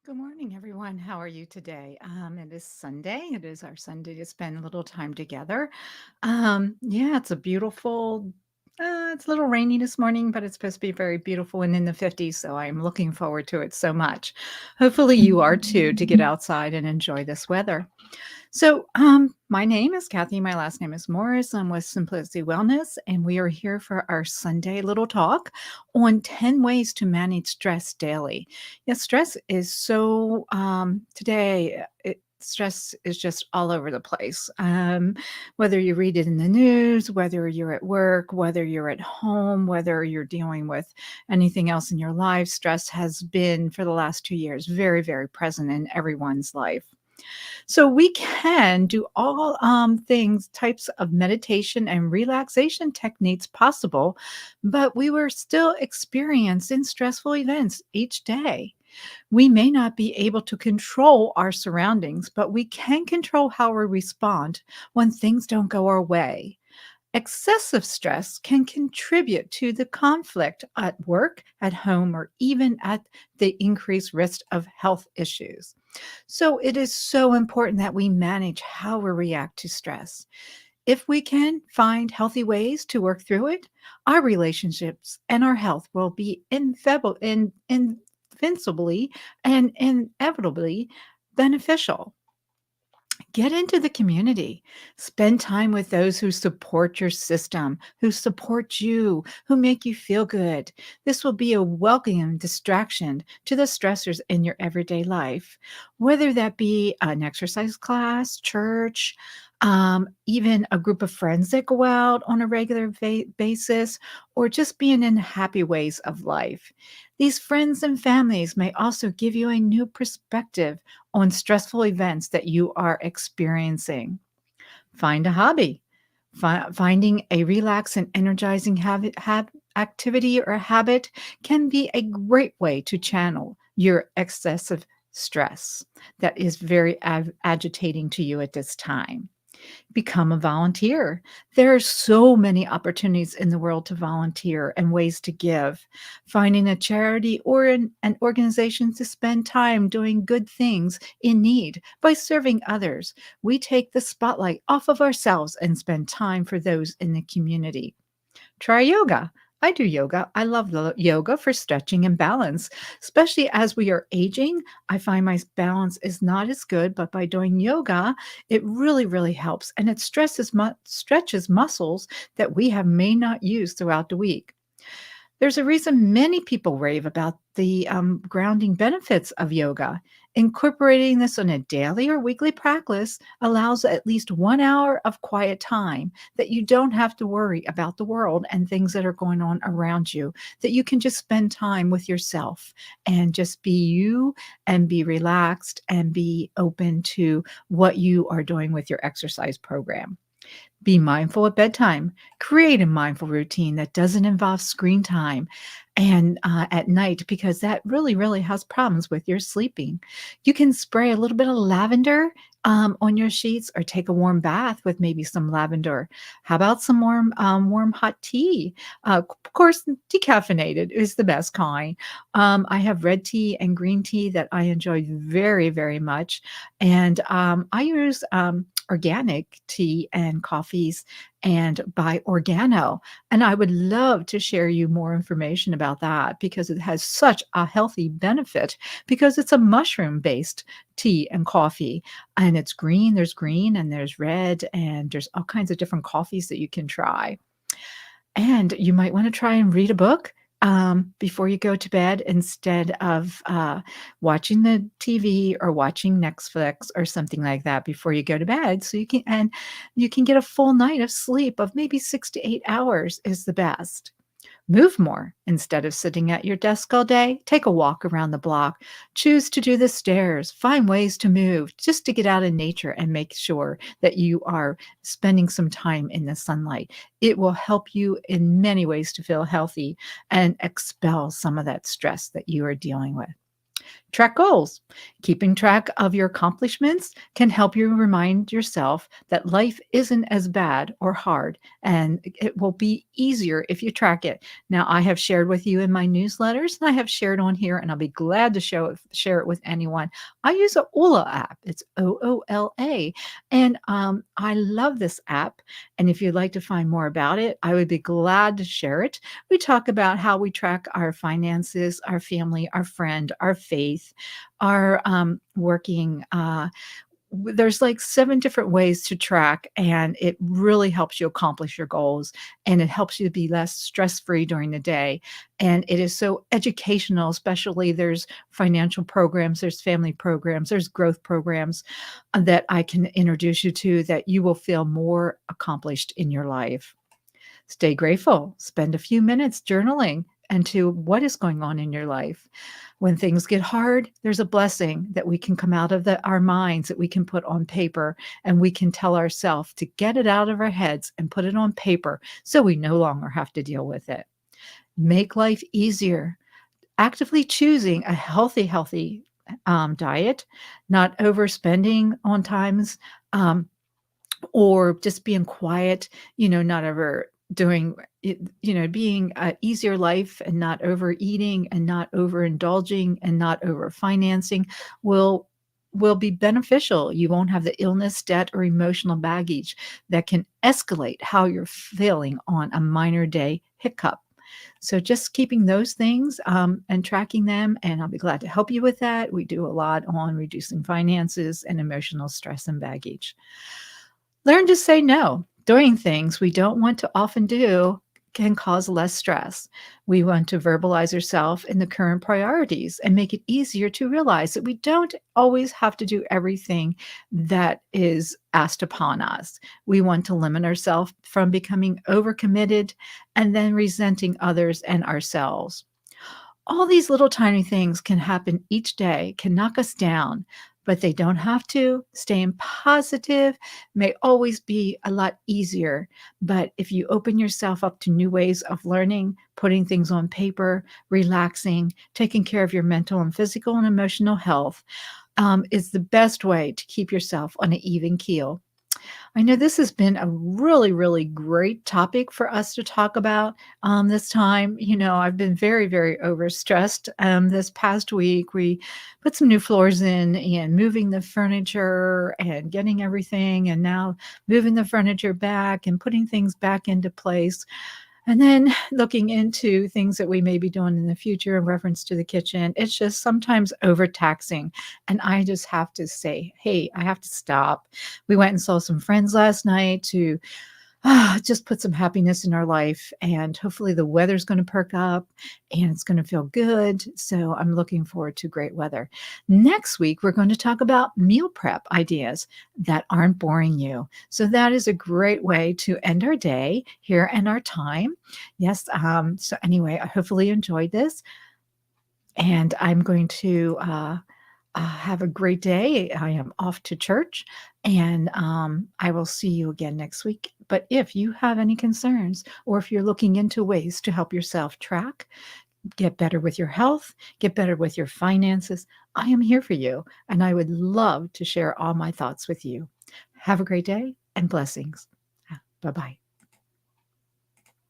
Good morning, everyone. How are you today? It is Sunday. It is our Sunday to spend a little time together. Yeah, it's a beautiful. It's a little rainy this morning, but it's supposed to be very beautiful and in the 50s. So I'm looking forward to it so much. Hopefully, you are too to get outside and enjoy this weather. My name is Kathy. My last name is Morris. I'm with Simplicity Wellness, and we are here for our Sunday little talk on 10 ways to manage stress daily. Yes, stress is stress is just all over the place. Whether you read it in the news, whether you're at work, whether you're at home, whether you're dealing with anything else in your life, stress has been for the last 2 years very, very present in everyone's life. So we can do all things, types of meditation and relaxation techniques possible, but we were still experiencing stressful events each day. We may not be able to control our surroundings, but we can control how we respond when things don't go our way. Excessive stress can contribute to the conflict at work, at home, or even at the increased risk of health issues. So, it is so important that we manage how we react to stress. If we can find healthy ways to work through it, our relationships and our health will be invincibly and inevitably beneficial. Get into the community. Spend time with those who support your system, who support you, who make you feel good. This will be a welcome distraction to the stressors in your everyday life, whether that be an exercise class, church, even a group of friends that go out on a regular basis, or just being in happy ways of life. These friends and families may also give you a new perspective on stressful events that you are experiencing. Find a hobby. Finding a relaxed and energizing activity or habit can be a great way to channel your excessive stress that is very agitating to you at this time. Become a volunteer. There are so many opportunities in the world to volunteer and ways to give. Finding a charity or an organization to spend time doing good things in need by serving others. We take the spotlight off of ourselves and spend time for those in the community. Try yoga. I do yoga. I love yoga for stretching and balance, especially as we are aging. I find my balance is not as good, but by doing yoga, it really, really helps. And it stretches muscles that we have may not use throughout the week. There's a reason many people rave about the grounding benefits of yoga. Incorporating this on a daily or weekly practice allows at least 1 hour of quiet time that you don't have to worry about the world and things that are going on around you, that you can just spend time with yourself and just be you and be relaxed and be open to what you are doing with your exercise program. Be mindful at bedtime. Create a mindful routine that doesn't involve screen time and at night because that really, really has problems with your sleeping. You can spray a little bit of lavender on your sheets or take a warm bath with maybe some lavender. How about some warm hot tea? Of course, decaffeinated is the best kind. I have red tea and green tea that I enjoy very, very much. And I use organic tea and coffees and by Organo. And I would love to share you more information about that because it has such a healthy benefit because it's a mushroom based tea and coffee and it's green. There's green and there's red and there's all kinds of different coffees that you can try. And you might want to try and read a book before you go to bed instead of watching the TV or watching Netflix or something like that before you go to bed. So you can get a full night of sleep of maybe 6 to 8 hours is the best. Move more. Instead of sitting at your desk all day, take a walk around the block. Choose to do the stairs. Find ways to move just to get out in nature and make sure that you are spending some time in the sunlight. It will help you in many ways to feel healthy and expel some of that stress that you are dealing with. Track goals. Keeping track of your accomplishments can help you remind yourself that life isn't as bad or hard, and it will be easier if you track it. Now, I have shared with you in my newsletters, and I have shared on here, and I'll be glad to share it with anyone. I use a Oola app. It's OOLA, and I love this app. And if you'd like to find more about it, I would be glad to share it. We talk about how we track our finances, our family, our friend, our faith, our working. There's like 7 different ways to track, and it really helps you accomplish your goals, and it helps you to be less stress free during the day. And it is so educational, especially there's financial programs, there's family programs, there's growth programs that I can introduce you to that you will feel more accomplished in your life. Stay grateful. Spend a few minutes journaling into what is going on in your life. When things get hard, there's a blessing that we can come out of our minds that we can put on paper, and we can tell ourselves to get it out of our heads and put it on paper so we no longer have to deal with it. Make life easier. Actively choosing a healthy diet, not overspending on times. Or just being quiet, not ever doing it, being a easier life and not overeating and not overindulging and not over financing will be beneficial. You won't have the illness, debt, or emotional baggage that can escalate how you're feeling on a minor day hiccup. So just keeping those things and tracking them, and I'll be glad to help you with that. We do a lot on reducing finances and emotional stress and baggage. Learn to say no. Doing things we don't want to often do can cause less stress. We want to verbalize ourselves in the current priorities and make it easier to realize that we don't always have to do everything that is asked upon us. We want to limit ourselves from becoming overcommitted and then resenting others and ourselves. All these little tiny things can happen each day, can knock us down, but they don't have to. Staying positive may always be a lot easier. But if you open yourself up to new ways of learning, putting things on paper, relaxing, taking care of your mental and physical and emotional health, is the best way to keep yourself on an even keel. I know this has been a really, really great topic for us to talk about this time. I've been very, very overstressed this past week. We put some new floors in and moving the furniture and getting everything, and now moving the furniture back and putting things back into place. And then looking into things that we may be doing in the future in reference to the kitchen. It's just sometimes overtaxing. And I just have to say, hey, I have to stop. We went and saw some friends last night to just put some happiness in our life. And hopefully the weather's going to perk up and it's going to feel good. So I'm looking forward to great weather. Next week, we're going to talk about meal prep ideas that aren't boring you. So that is a great way to end our day here and our time. Yes. So anyway, I hopefully enjoyed this. And I'm going to have a great day. I am off to church, and I will see you again next week. But if you have any concerns, or if you're looking into ways to help yourself track, get better with your health, get better with your finances, I am here for you. And I would love to share all my thoughts with you. Have a great day and blessings. Bye bye.